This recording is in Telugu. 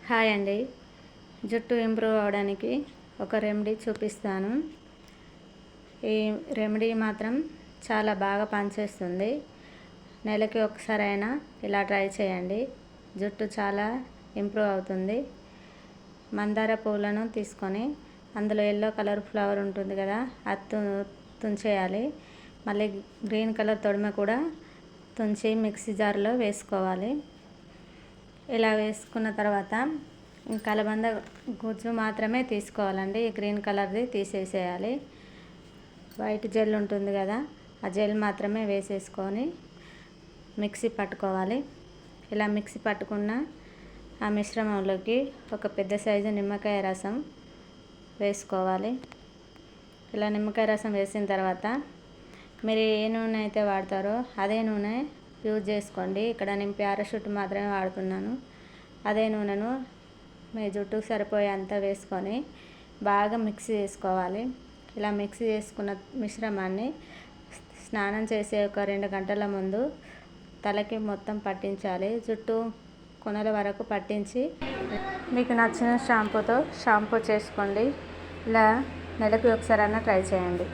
హాయ్ అండి. జుట్టు ఇంప్రూవ్ అవ్వడానికి ఒక రెమెడీ చూపిస్తాను. ఈ రెమెడీ మాత్రం చాలా బాగా పనిచేస్తుంది. నెలకి ఒకసారైనా ఇలా ట్రై చేయండి. జుట్టు చాలా ఇంప్రూవ్ అవుతుంది. మందార పూలను తీసుకొని అందులో ఎల్లో కలర్ ఫ్లవర్ ఉంటుంది కదా, అది తుంచేయాలి. మళ్ళీ గ్రీన్ కలర్ తొడిమ కూడా తుంచి మిక్సీ జార్లో వేసుకోవాలి. ఇలా వేసుకున్న తర్వాత కలబంద గుజ్జు మాత్రమే తీసుకోవాలండి. ఈ గ్రీన్ కలర్ది తీసేసేయాలి. వైట్ జెల్ ఉంటుంది కదా, ఆ జెల్ మాత్రమే వేసేసుకొని మిక్సీ పట్టుకోవాలి. ఇలా మిక్సీ పట్టుకున్న ఆ మిశ్రమంలోకి ఒక పెద్ద సైజు నిమ్మకాయ రసం వేసుకోవాలి. ఇలా నిమ్మకాయ రసం వేసిన తర్వాత మీరు ఏ నూనె అయితే వాడతారో అదే నూనె యూజ్ చేసుకోండి. ఇక్కడ నేను పారాషూట్ మాత్రమే వాడుతున్నాను. అదే నూనెను మీ జుట్టుకు సరిపోయేంత వేసుకొని బాగా మిక్సీ చేసుకోవాలి. ఇలా మిక్సీ చేసుకున్న మిశ్రమాన్ని స్నానం చేసే ఒక 2 గంటల ముందు తలకి మొత్తం పట్టించాలి. జుట్టు కొనల వరకు పట్టించి మీకు నచ్చిన షాంపూ చేసుకోండి. ఇలా నెలకి ఒకసారైనా ట్రై చేయండి.